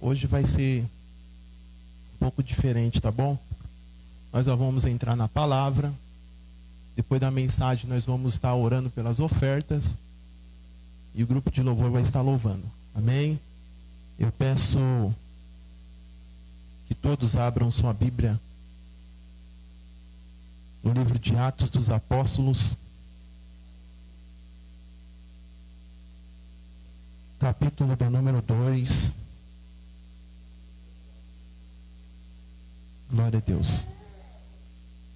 Hoje vai ser um pouco diferente, tá bom? Nós já vamos entrar na palavra. Depois da mensagem nós vamos estar orando pelas ofertas. E o grupo de louvor vai estar louvando. Amém? Eu peço que todos abram sua Bíblia no livro de Atos dos Apóstolos, capítulo de número 2. Glória a Deus.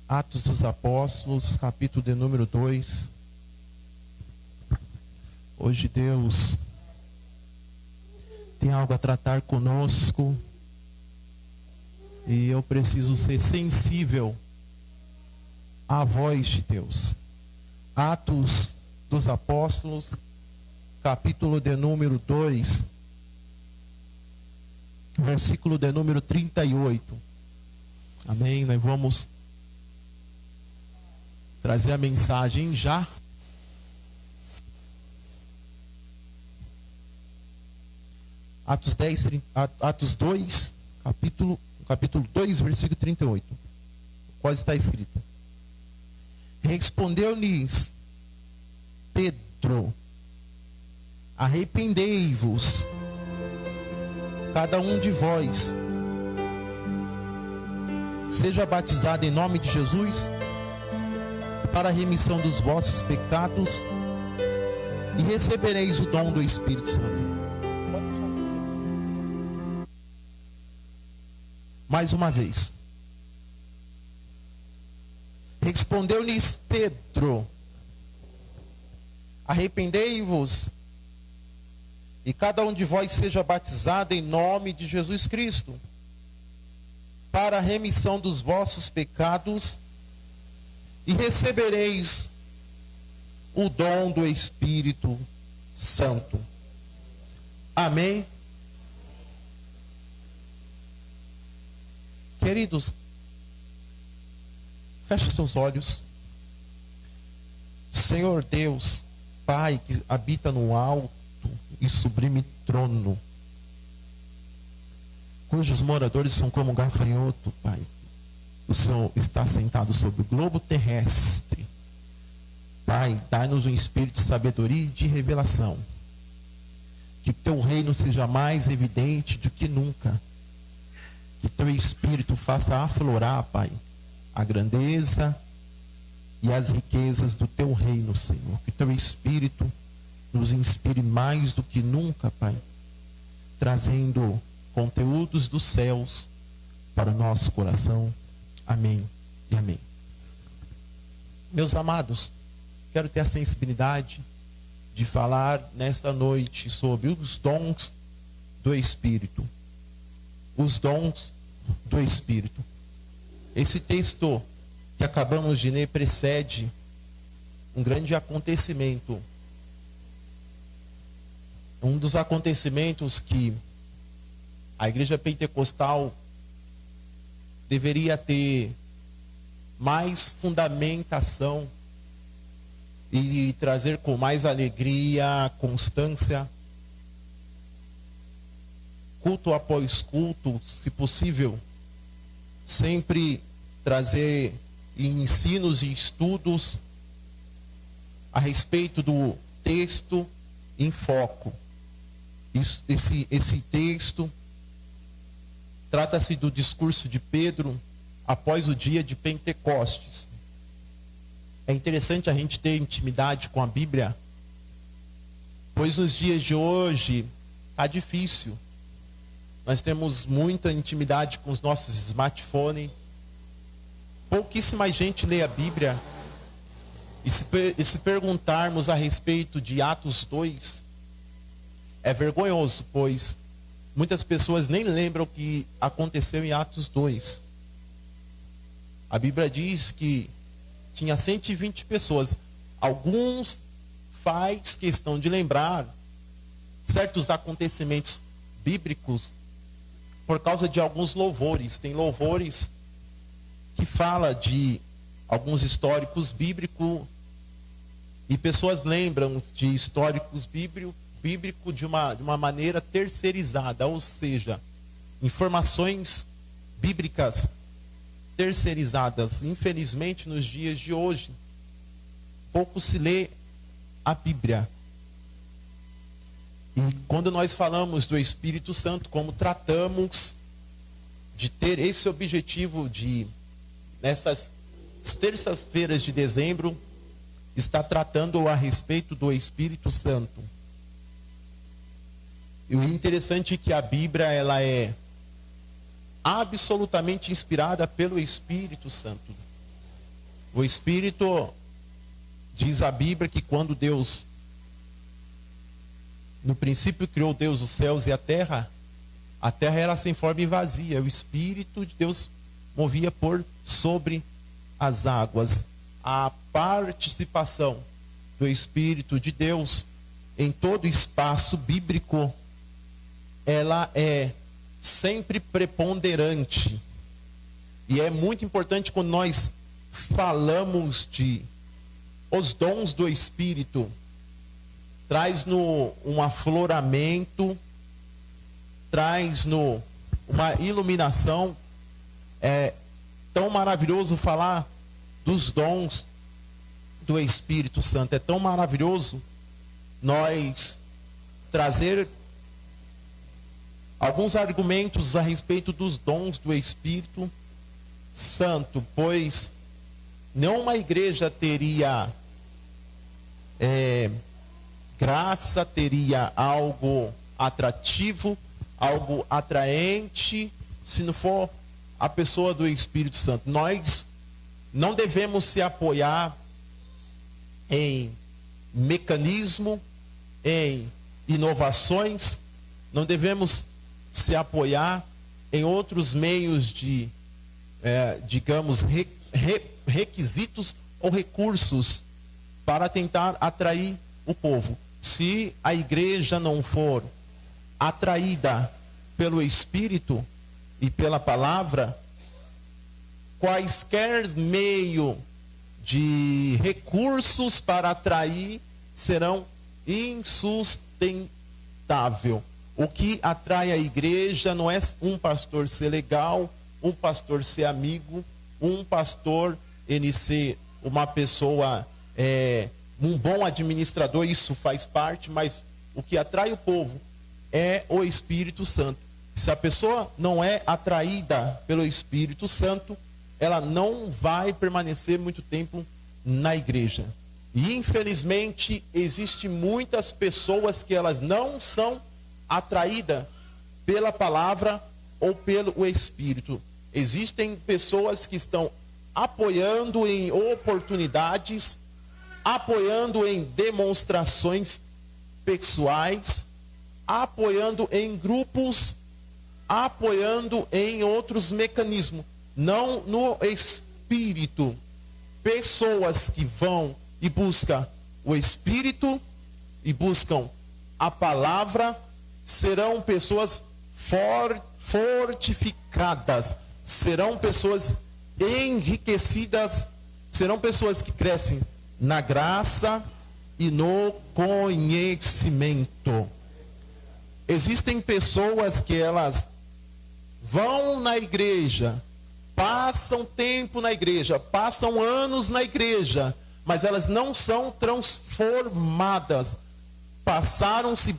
Atos dos Apóstolos, capítulo de número 2. Hoje Deus tem algo a tratar conosco e eu preciso ser sensível à voz de Deus. Atos dos Apóstolos, capítulo de número 2, versículo de número 38. Amém? Nós vamos trazer a mensagem já. Atos 2, capítulo 2, versículo 38. Quase está escrito: respondeu-lhes Pedro: arrependei-vos, cada um de vós, seja batizado em nome de Jesus, para a remissão dos vossos pecados, e recebereis o dom do Espírito Santo. Mais uma vez. Respondeu-lhes Pedro: arrependei-vos, e cada um de vós seja batizado em nome de Jesus Cristo, para a remissão dos vossos pecados, e recebereis o dom do Espírito Santo. Amém? Queridos, feche seus olhos. Senhor Deus, Pai que habita no alto e sublime trono, cujos moradores são como um gafanhoto, Pai. O Senhor está sentado sobre o globo terrestre. Pai, dá-nos um espírito de sabedoria e de revelação. Que teu reino seja mais evidente do que nunca. Que teu espírito faça aflorar, Pai, a grandeza e as riquezas do teu reino, Senhor. Que teu espírito nos inspire mais do que nunca, Pai, trazendo conteúdos dos céus para o nosso coração. Amém e amém. Meus amados, quero ter a sensibilidade de falar nesta noite sobre os dons do Espírito. Os dons do Espírito. Esse texto que acabamos de ler precede um grande acontecimento. Um dos acontecimentos que a igreja pentecostal deveria ter mais fundamentação e trazer com mais alegria, constância, culto após culto, se possível, sempre trazer ensinos e estudos a respeito do texto em foco. Esse texto trata-se do discurso de Pedro após o dia de Pentecostes. É interessante a gente ter intimidade com a Bíblia, pois nos dias de hoje está difícil. Nós temos muita intimidade com os nossos smartphones. Pouquíssima gente lê a Bíblia. E se perguntarmos a respeito de Atos 2, é vergonhoso, pois muitas pessoas nem lembram o que aconteceu em Atos 2. A Bíblia diz que tinha 120 pessoas. Alguns faz questão de lembrar certos acontecimentos bíblicos por causa de alguns louvores. Tem louvores que fala de alguns históricos bíblicos e pessoas lembram de históricos bíblicos de uma maneira terceirizada, ou seja, informações bíblicas terceirizadas. Infelizmente, nos dias de hoje, pouco se lê a Bíblia. E quando nós falamos do Espírito Santo, como tratamos de ter esse objetivo de, nessas terças-feiras de dezembro, está tratando a respeito do Espírito Santo. E o interessante é que a Bíblia, ela é absolutamente inspirada pelo Espírito Santo. O Espírito, diz a Bíblia, que quando Deus, no princípio criou Deus os céus e a terra era sem forma e vazia. O Espírito de Deus movia por sobre as águas. A participação do Espírito de Deus em todo o espaço bíblico, ela é sempre preponderante. E é muito importante quando nós falamos de os dons do Espírito, traz-no um afloramento, traz-no uma iluminação. É tão maravilhoso falar dos dons do Espírito Santo. É tão maravilhoso nós trazer alguns argumentos a respeito dos dons do Espírito Santo, pois nenhuma igreja teria graça, teria algo atrativo, algo atraente, se não for a pessoa do Espírito Santo. Nós não devemos se apoiar em mecanismo, em inovações, não devemos se apoiar em outros meios de, digamos, requisitos ou recursos para tentar atrair o povo. Se a igreja não for atraída pelo Espírito e pela palavra, quaisquer meio de recursos para atrair serão insustentáveis. O que atrai a igreja não é um pastor ser legal, um pastor ser amigo, um pastor ele ser uma pessoa, um bom administrador, isso faz parte, mas o que atrai o povo é o Espírito Santo. Se a pessoa não é atraída pelo Espírito Santo, ela não vai permanecer muito tempo na igreja. E infelizmente existem muitas pessoas que elas não são atraídas pela palavra ou pelo Espírito. Existem pessoas que estão apoiando em oportunidades, apoiando em demonstrações pessoais, apoiando em grupos, apoiando em outros mecanismos, não no Espírito. Pessoas que vão e buscam o Espírito e buscam a palavra serão pessoas fortificadas, serão pessoas enriquecidas, serão pessoas que crescem na graça e no conhecimento. Existem pessoas que elas vão na igreja, passam tempo na igreja, passam anos na igreja, mas elas não são transformadas. Passam-se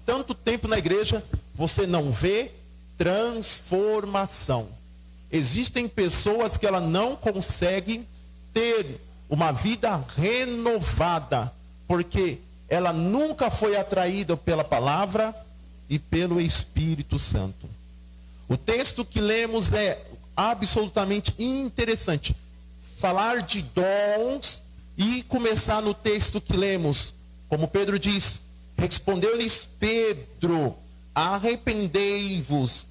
tanto tempo na igreja, você não vê transformação. Existem pessoas que ela não conseguem ter uma vida renovada, porque ela nunca foi atraída pela palavra e pelo Espírito Santo. O texto que lemos é absolutamente interessante. Falar de dons e começar no texto que lemos, como Pedro diz, respondeu-lhes Pedro, arrependei-vos,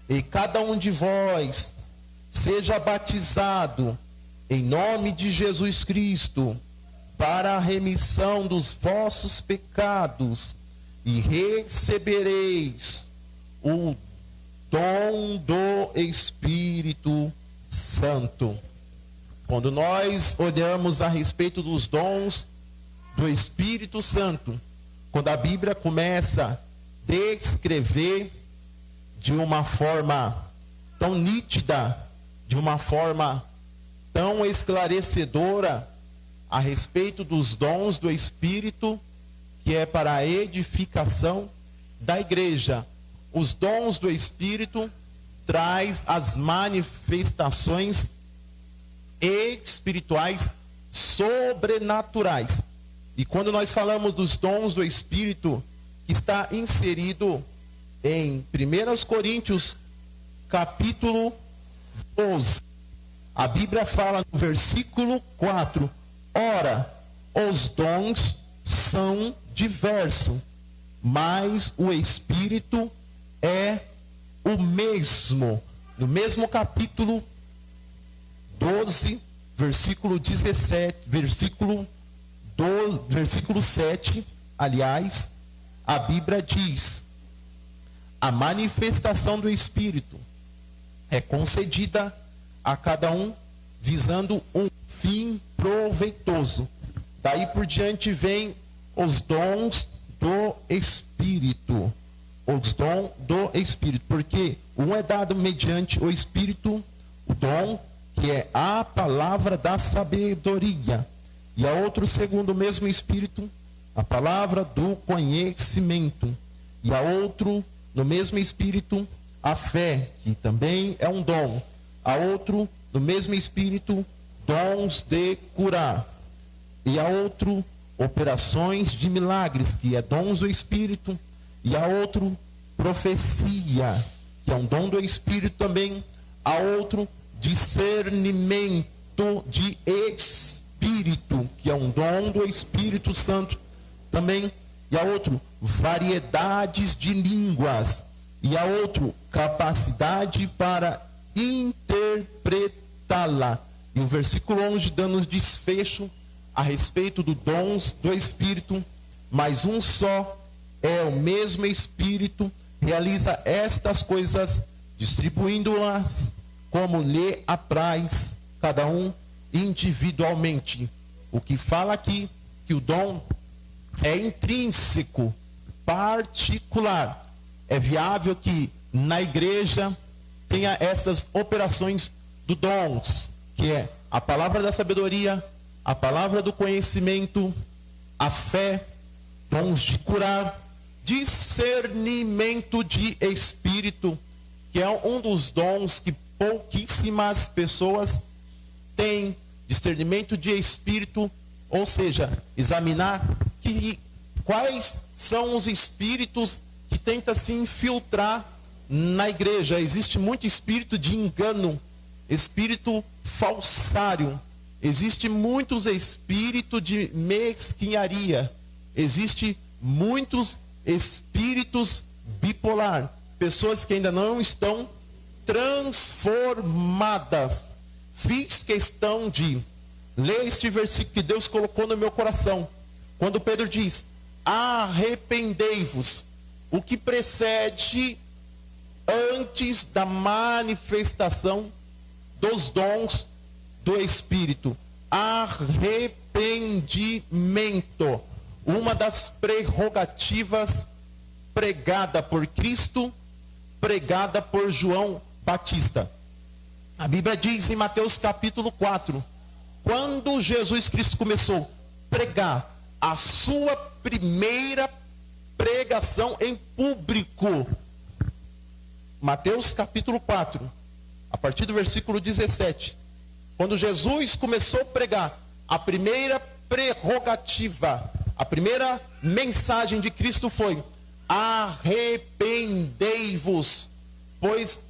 e cada um de vós seja batizado em nome de Jesus Cristo, para a remissão dos vossos pecados, e recebereis o dom do Espírito Santo. Quando nós olhamos a respeito dos dons do Espírito Santo, quando a Bíblia começa a descrever, de uma forma tão nítida, de uma forma tão esclarecedora a respeito dos dons do Espírito, que é para a edificação da igreja. Os dons do Espírito traz as manifestações espirituais sobrenaturais. E quando nós falamos dos dons do Espírito, que está inserido em 1 Coríntios capítulo 12, a Bíblia fala no versículo 4: ora, os dons são diversos, mas o Espírito é o mesmo. No mesmo capítulo 12, versículo 17, versículo 7, aliás, a Bíblia diz: a manifestação do Espírito é concedida a cada um visando um fim proveitoso. Daí por diante vem os dons do Espírito. Os dons do Espírito. Porque um é dado mediante o Espírito, o dom, que é a palavra da sabedoria. E a outro, segundo o mesmo Espírito, a palavra do conhecimento. E a outro, no mesmo Espírito, a fé, que também é um dom. A outro, no mesmo Espírito, dons de curar. E a outro, operações de milagres, que é dons do Espírito. E a outro, profecia, que é um dom do Espírito também. A outro, discernimento de Espírito, que é um dom do Espírito Santo também. E a outro, variedades de línguas. E a outro, capacidade para interpretá-la. E o versículo 11 dando desfecho a respeito dos dons do Espírito. Mas um só é o mesmo Espírito, realiza estas coisas, distribuindo-as como lhe apraz, cada um individualmente. O que fala aqui, que o dom é intrínseco, particular. É viável que na igreja tenha essas operações do dons, que é a palavra da sabedoria, a palavra do conhecimento, a fé, dons de curar, discernimento de espírito, que é um dos dons que pouquíssimas pessoas têm. Discernimento de espírito, ou seja, examinar quais são os espíritos que tentam se infiltrar na igreja. Existe muito espírito de engano, espírito falsário, existe muitos espíritos de mesquinharia, existe muitos espíritos bipolar, pessoas que ainda não estão transformadas. Fiz questão de ler este versículo que Deus colocou no meu coração, quando Pedro diz: arrependei-vos. O que precede antes da manifestação dos dons do Espírito? Arrependimento. Uma das prerrogativas pregada por Cristo, pregada por João Batista. A Bíblia diz em Mateus capítulo 4, quando Jesus Cristo começou a pregar a sua primeira pregação em público. Mateus capítulo 4, a partir do versículo 17. Quando Jesus começou a pregar, a primeira prerrogativa, a primeira mensagem de Cristo foi: arrependei-vos, pois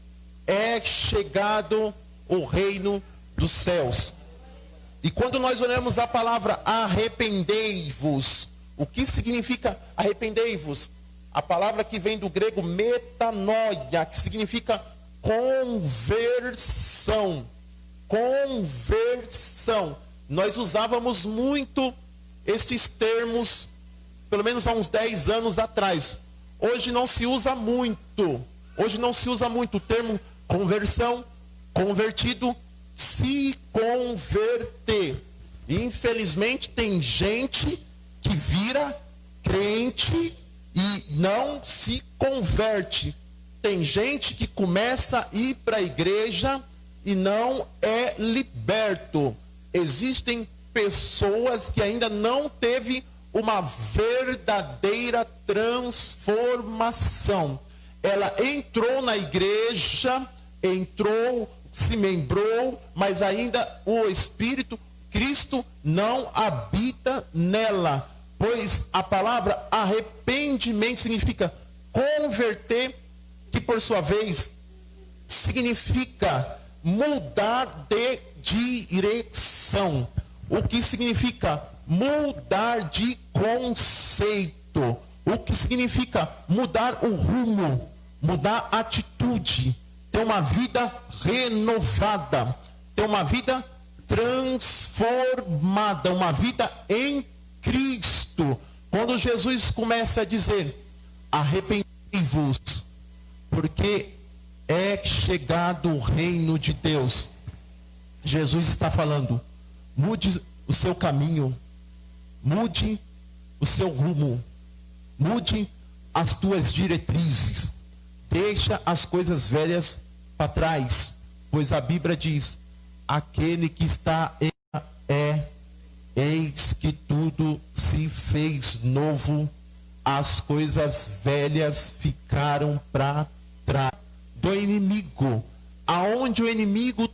é chegado o reino dos céus. E quando nós olhamos a palavra arrependei-vos, o que significa arrependei-vos? A palavra que vem do grego metanoia, que significa conversão. Conversão. Nós usávamos muito estes termos, pelo menos há uns 10 anos atrás. Hoje não se usa muito. Hoje não se usa muito o termo conversão, convertido, se converter. Infelizmente tem gente que vira crente e não se converte. tem gente que começa a ir para a igreja e não é liberto. Existem pessoas que ainda não teve uma verdadeira transformação. Ela entrou na igreja, se membrou, mas ainda o Espírito, Cristo, não habita nela. Pois a palavra arrependimento significa converter, que por sua vez significa mudar de direção. O que significa mudar de conceito. O que significa mudar o rumo, mudar a atitude, ter uma vida renovada, ter uma vida transformada, uma vida em Cristo. Quando Jesus começa a dizer: arrependei-vos, porque é chegado o reino de Deus. Jesus está falando: mude o seu caminho, mude o seu rumo, mude as tuas diretrizes, deixa as coisas velhas para trás, pois a Bíblia diz: aquele que está eis que tudo se fez novo, as coisas velhas ficaram para trás. Do inimigo, aonde o inimigo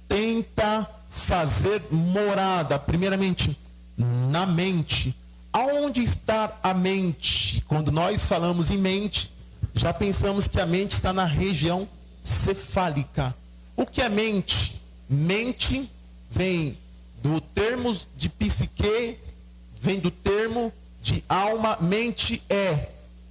tenta fazer morada, primeiramente na mente. Aonde está a mente? Quando nós falamos em mente, já pensamos que a mente está na região cefálica. O que é mente? Mente vem do termo de psique, vem do termo de alma. Mente é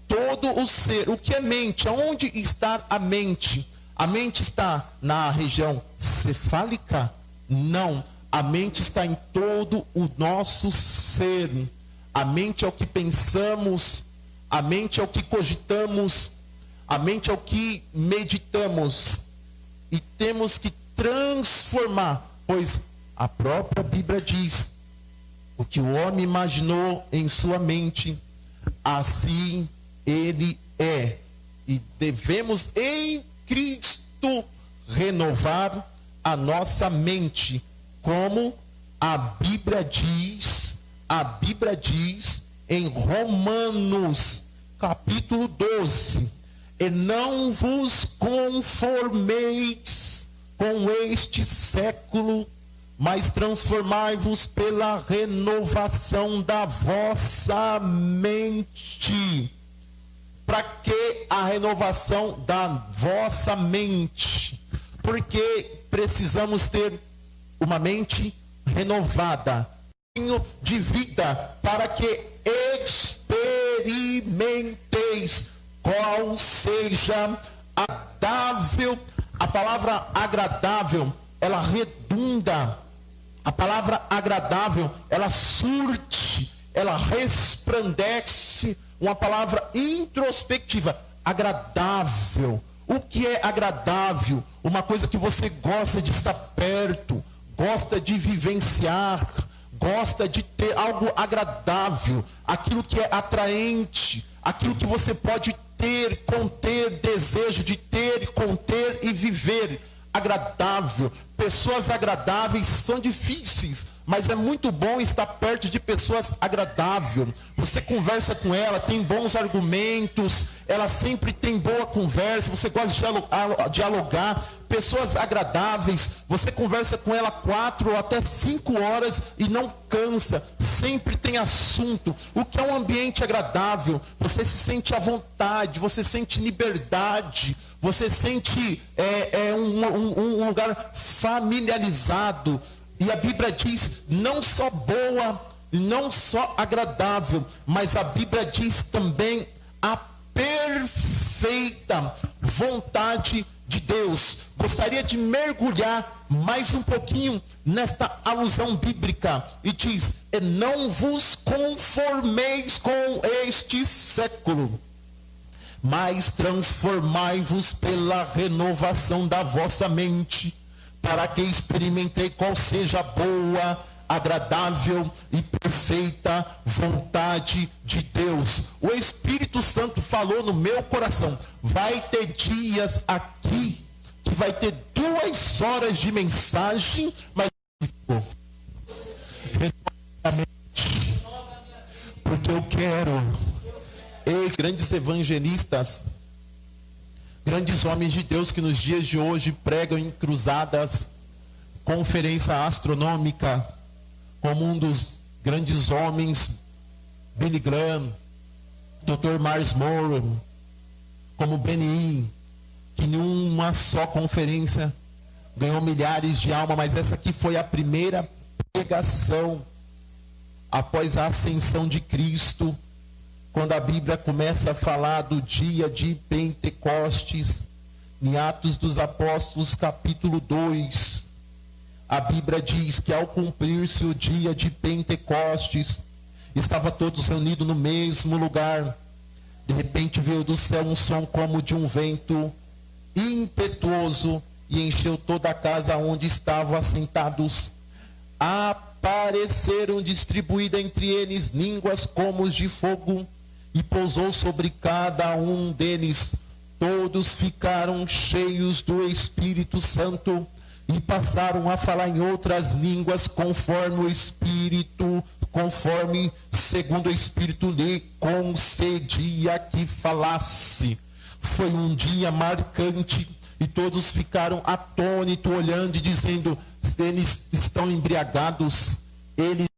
todo o ser. O que é mente? Aonde está a mente? A mente está na região cefálica? Não. A mente está em todo o nosso ser. A mente é o que pensamos, a mente é o que cogitamos, a mente é o que meditamos. E temos que transformar, pois a própria Bíblia diz: o que o homem imaginou em sua mente, assim ele é. E devemos em Cristo renovar a nossa mente, como a Bíblia diz em Romanos, capítulo 12: e não vos conformeis com este século, mas transformai-vos pela renovação da vossa mente. Para que a renovação da vossa mente? Porque precisamos ter uma mente renovada, de vida, para que experimenteis qual seja agradável. A palavra agradável, ela redunda. A palavra agradável, ela surte, ela resplandece. Uma palavra introspectiva. Agradável. O que é agradável? Uma coisa que você gosta de estar perto, gosta de vivenciar, gosta de ter algo agradável, aquilo que é atraente, aquilo que você pode ter, conter, desejo de ter, conter e viver. Agradável. Pessoas agradáveis são difíceis, mas é muito bom estar perto de pessoas agradáveis. Você conversa com ela, tem bons argumentos, ela sempre tem boa conversa, você gosta de dialogar. Pessoas agradáveis, você conversa com ela 4 ou até 5 horas e não cansa, sempre tem assunto. O que é um ambiente agradável? Você se sente à vontade, você sente liberdade, você sente um lugar familiarizado. E a Bíblia diz, não só boa, não só agradável, mas a Bíblia diz também a perfeita vontade de Deus. Gostaria de mergulhar mais um pouquinho nesta alusão bíblica. E diz: e não vos conformeis com este século, mas transformai-vos pela renovação da vossa mente, para que experimentei qual seja a boa, agradável e perfeita vontade de Deus. O Espírito Santo falou no meu coração: vai ter dias aqui que vai ter 2 horas de mensagem, mas porque eu quero grandes evangelistas, grandes homens de Deus que nos dias de hoje pregam em cruzadas, conferência astronômica, como um dos grandes homens, Billy Graham, Dr. Miles Monroe, como Benny, que em uma só conferência ganhou milhares de almas, mas essa aqui foi a primeira pregação após a ascensão de Cristo, quando a Bíblia começa a falar do dia de Pentecostes, em Atos dos Apóstolos, capítulo 2, a Bíblia diz que ao cumprir-se o dia de Pentecostes, estavam todos reunidos no mesmo lugar. De repente veio do céu um som como de um vento impetuoso e encheu toda a casa onde estavam assentados. Apareceram distribuídas entre eles línguas como de fogo, e pousou sobre cada um deles. Todos ficaram cheios do Espírito Santo e passaram a falar em outras línguas conforme segundo o Espírito lhe concedia que falasse. Foi um dia marcante e todos ficaram atônitos, olhando e dizendo: eles estão embriagados, eles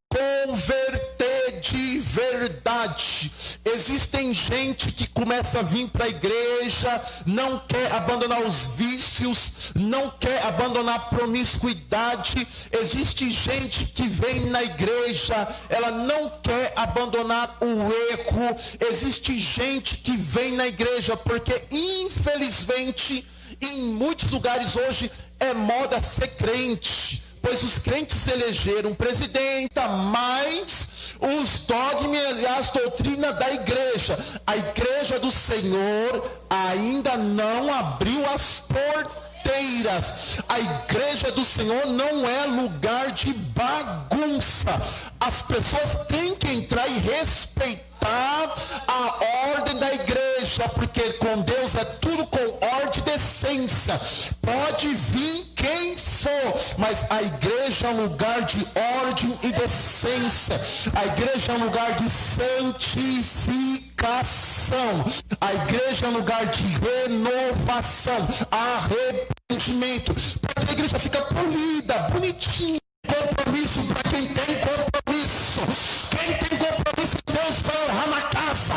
converter de verdade. Existem gente que começa a vir para a igreja, não quer abandonar os vícios, não quer abandonar a promiscuidade. Existe gente que vem na igreja, ela não quer abandonar o erro. Existe gente que vem na igreja porque, infelizmente, em muitos lugares hoje é moda ser crente, pois os crentes elegeram presidenta, mas os dogmas e as doutrinas da igreja, a igreja do Senhor ainda não abriu as porteiras. A igreja do Senhor não é lugar de bagunça. As pessoas têm que entrar e respeitar a ordem da igreja, porque com Deus é tudo com ordem e decência. Pode vir quem for, mas a igreja é um lugar de ordem e decência. A igreja é um lugar de santificação. A igreja é um lugar de renovação, arrependimento, para que a igreja fica polida, bonitinha. Compromisso para quem tem compromisso. Quem tem compromisso, Deus vai honrar na casa,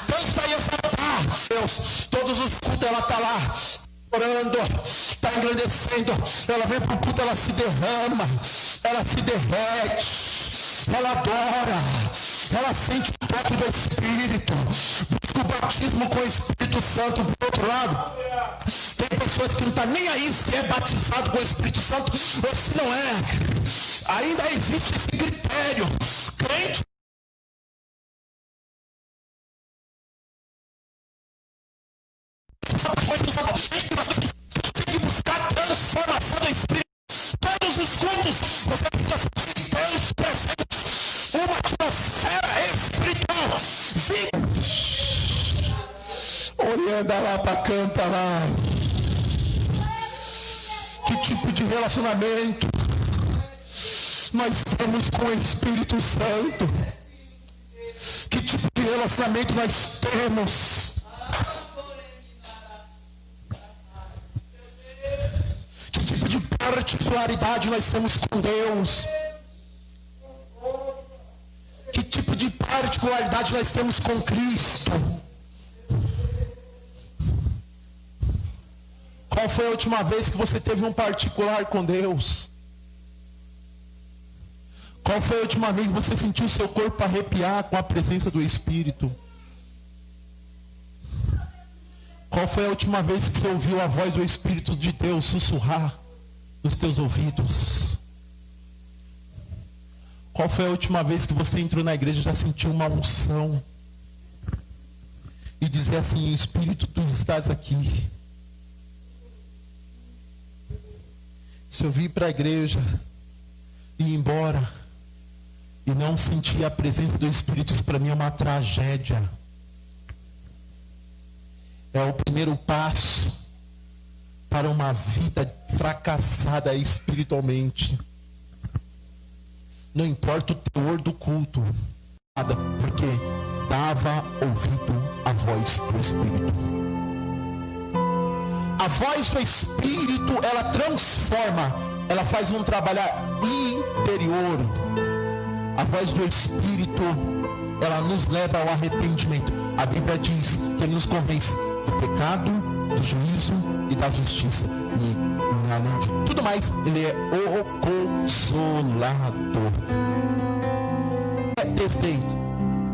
Deus vai exaltar. Deus, todos os cultos ela está lá orando, está engrandecendo. Ela vem para o culto, ela se derrama, ela se derrete, ela adora, ela sente o toque do Espírito, busca o batismo com o Espírito Santo. Do outro lado, tem pessoas que não estão nem aí se é batizado com o Espírito Santo ou se não é. Ainda existe esse critério. Crente tem que buscar a transformação do Espírito. Todos os cultos você precisa sentir Deus presente, uma atmosfera espiritual. Olhando lá para campa lá, que tipo de relacionamento nós temos com o Espírito Santo? Que tipo de relacionamento nós temos? Que tipo de particularidade nós temos com Deus? Que tipo de particularidade nós temos com Cristo? Qual foi a última vez que você teve um particular com Deus? Qual foi a última vez que você sentiu seu corpo arrepiar com a presença do Espírito? Qual foi a última vez que você ouviu a voz do Espírito de Deus sussurrar nos teus ouvidos? Qual foi a última vez que você entrou na igreja e já sentiu uma unção? E dizer assim: Espírito, tu estás aqui. Se eu vir para a igreja e ir embora, e não sentir a presença do Espírito, isso para mim é uma tragédia. É o primeiro passo para uma vida fracassada espiritualmente. Não importa o teor do culto, nada, porque dava ouvido à voz do Espírito. A voz do Espírito, ela transforma, ela faz um trabalho interior. A voz do Espírito, ela nos leva ao arrependimento. A Bíblia diz que ele nos convence do pecado, do juízo e da justiça. E além de tudo mais, ele é o Consolador. É desdém,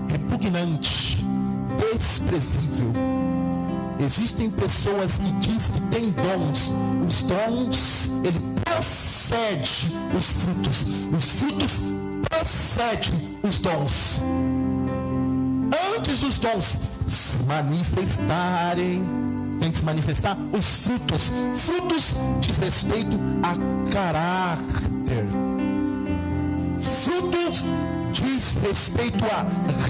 repugnante, desprezível. Existem pessoas que dizem que têm dons. Os dons, ele precede os frutos. Os frutos precedem os dons. Antes dos dons se manifestarem, tem que se manifestar os frutos. Frutos diz respeito a caráter. Frutos diz respeito a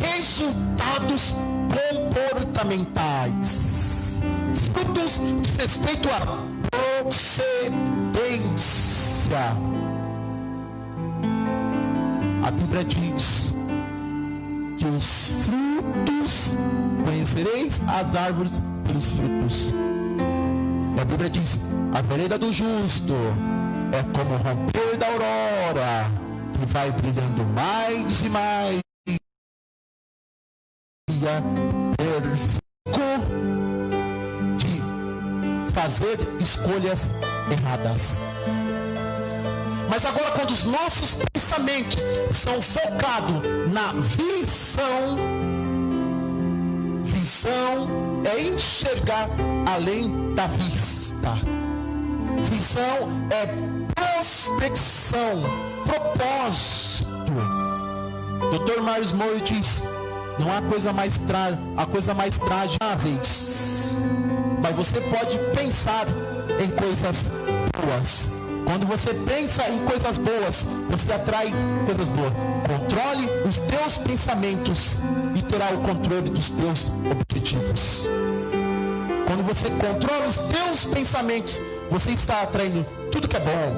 resultados comportamentais. Frutos diz respeito a procedência. A Bíblia diz que os frutos, conhecereis as árvores pelos frutos. A Bíblia diz, a vereda do justo é como o romper da aurora, que vai brilhando mais e mais, de fazer escolhas erradas. Mas agora, quando os nossos pensamentos são focados na visão é enxergar além da vista. Visão é prospecção, propósito. Dr. Myers Moore diz, não há coisa mais trágica, mas você pode pensar em coisas boas. Quando você pensa em coisas boas, você atrai coisas boas. Controle os teus pensamentos e terá o controle dos teus objetivos. Quando você controla os teus pensamentos, você está atraindo tudo que é bom,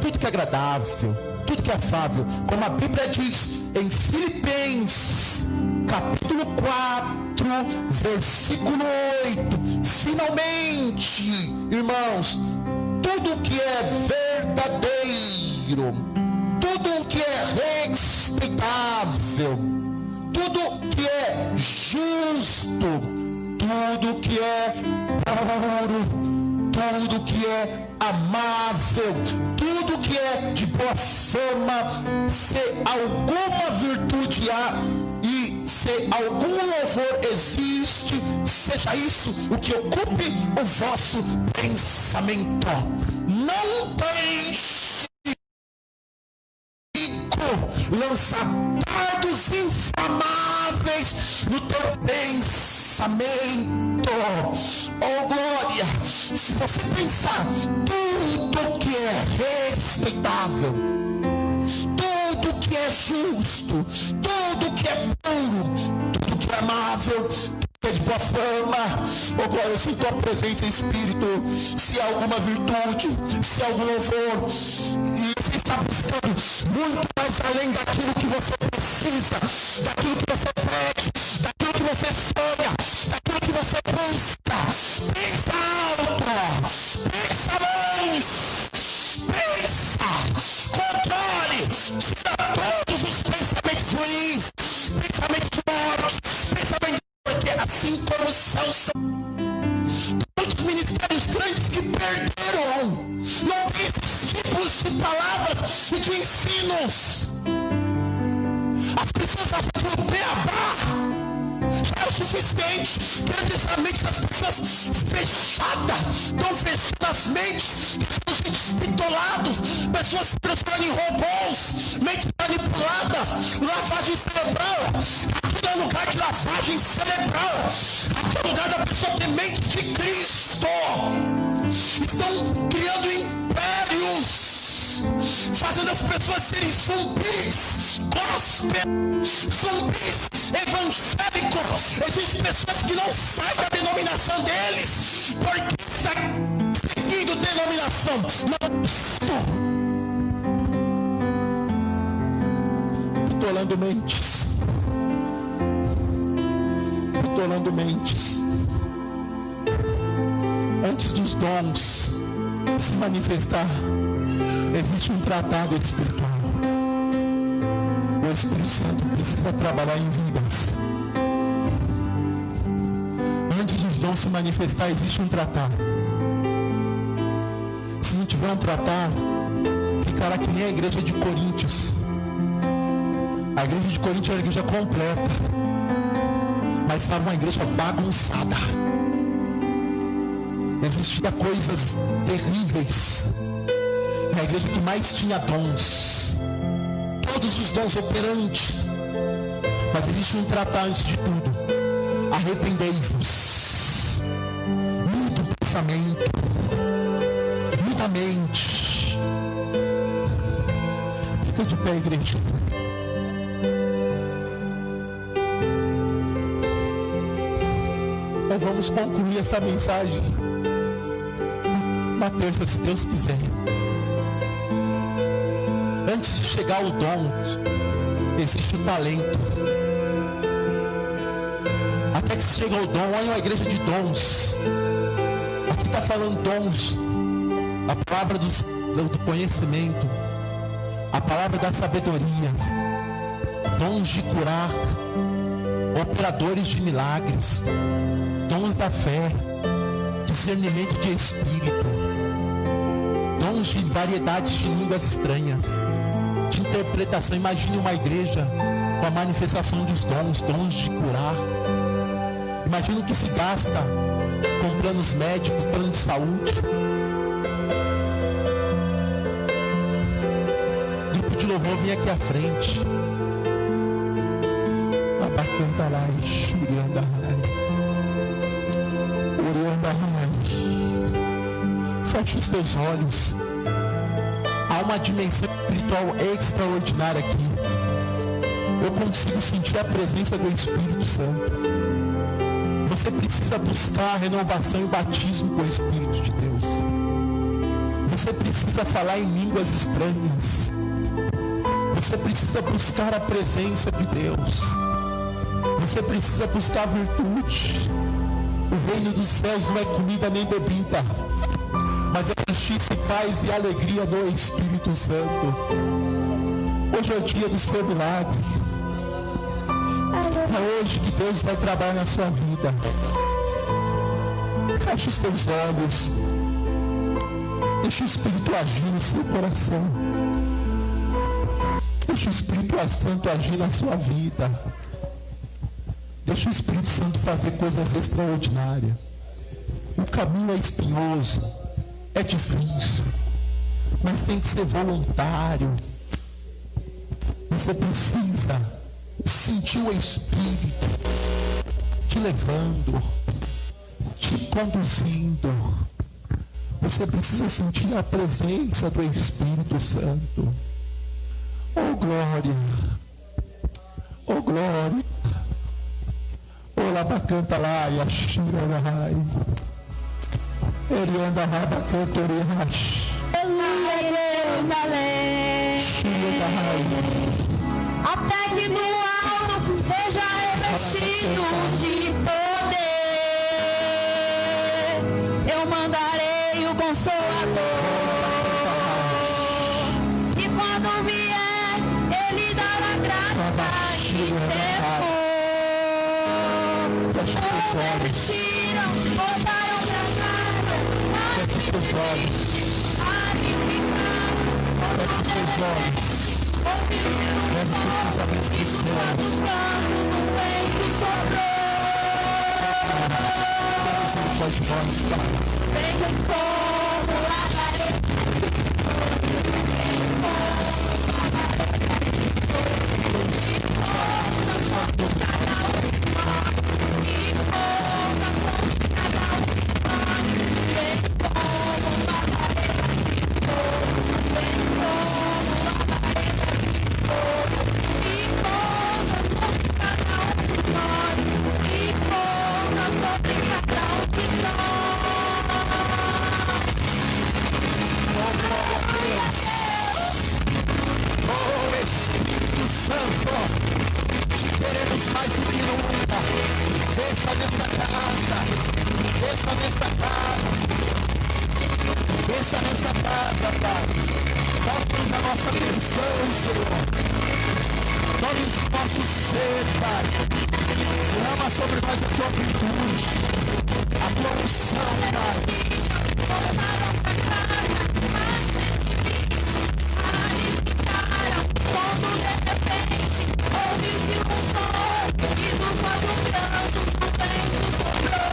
tudo que é agradável, tudo que é afável. Como a Bíblia diz em Filipenses, capítulo 4, versículo 8. Finalmente, irmãos, tudo que é verdadeiro, tudo que é respeitável, tudo que é justo, tudo que é puro, tudo que é amável, tudo que é de boa fama, se alguma virtude há e se algum louvor existe, seja isso o que ocupe o vosso pensamento. Não deixe lançar dardos inflamáveis no teu pensamento. Oh glória, se você pensar tudo que é respeitável, tudo que é justo, tudo que é puro, tudo que é amável, que é de boa fama, oh glória, eu sinto a presença, Espírito. Se há alguma virtude, se há algum louvor, e você está buscando muito mais além daquilo que você precisa, daquilo que você pede, daquilo que você sonha, daquilo que você busca. Pensa alto, pensa longe, pensa, controle, tira todos os pensamentos ruins, pensamentos de morte, pensamentos, porque assim como são muitos ministérios grandes que perderam, não tem esses tipos de palavras e de ensinos. As pessoas acham que o beabá já é o suficiente. Quer deixar a mente das pessoas fechada, tão fechadas as mentes, deixando gente bitolados, pessoas se transformando em robôs, mentes manipuladas, lavagem cerebral. Aqui é um lugar de lavagem cerebral, aqui é o lugar da pessoa ter mente de Cristo. Estão criando impérios, fazendo as pessoas serem zumbis, gospel, zumbis evangélicos. Existem pessoas que não saem da denominação deles, porque está seguindo denominação. Bitolando mentes. Bitolando mentes. Antes dos dons se manifestar, existe um tratado espiritual. O Espírito Santo precisa trabalhar em vidas. Antes dos dons se manifestar, existe um tratado. Se não tiver um tratado, ficará que nem a igreja de Coríntios. A igreja de Coríntios era a igreja completa, mas estava uma igreja bagunçada. Existia coisas terríveis. É a igreja que mais tinha dons. Todos os dons operantes. Mas existe um tratado antes de tudo. Arrependei-vos. Muda o pensamento. Muda a mente. Fica de pé, igreja. Nós vamos concluir essa mensagem na terça, se Deus quiser. Antes de chegar ao dom, existe o talento. Até que se chega ao dom, olha a igreja de dons. Aqui está falando dons. A palavra do conhecimento. A palavra da sabedoria. Dons de curar. Operadores de milagres. Dons da fé. Discernimento de espírito. Dons de variedades de línguas estranhas. De interpretação. Imagine uma igreja com a manifestação dos dons de curar. Imagine o que se gasta com planos médicos, plano de saúde. Grupo de louvor, vem aqui à frente. Abacantarai, Shuriandahai. Oriandahai. Feche os teus olhos. Há uma dimensão espiritual extraordinária aqui. Eu consigo sentir a presença do Espírito Santo. Você precisa buscar a renovação e o batismo com o Espírito de Deus. Você precisa falar em línguas estranhas. Você precisa buscar a presença de Deus. Você precisa buscar a virtude. O reino dos céus não é comida nem bebida, mas é justiça, paz e alegria no Espírito Santo. Hoje é o dia do seu milagre. É hoje que Deus vai trabalhar na sua vida. Feche os teus olhos. Deixa o Espírito agir no seu coração. Deixa o Espírito Santo agir na sua vida. Deixa o Espírito Santo fazer coisas extraordinárias. O caminho é espinhoso, é difícil, mas tem que ser voluntário. Você precisa sentir o Espírito te levando, te conduzindo. Você precisa sentir a presença do Espírito Santo. Oh glória, oh glória. Oh labacanta lá, Yashira Rahai. Erianda Rabacanta Orihash. Jerusalém. Shira Rahai. Até que no alto seja revestido de poder, eu mandarei o Consolador. E quando vier, ele dará graça de temor. Todos revestiram, voltaram pra casa. Feche os teus olhos. Feche os teus olhos. Leve os teus pensamentos para os céus. Você pode voz, Pai. presença nessa casa, Pai. Toca-nos a nossa atenção, Senhor. Tome-nos o nosso ser, Pai. Derrama sobre nós a tua virtude, a tua unção, Pai. Quando de repente ouve-se um som e do quadro pranto do vento soprou.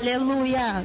Aleluia.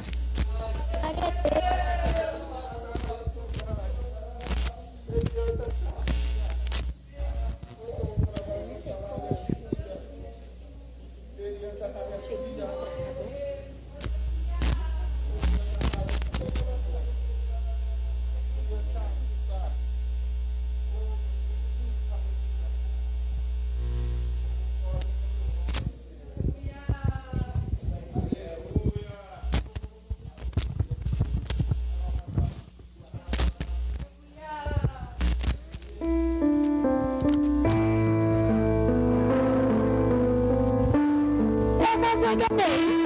Amém.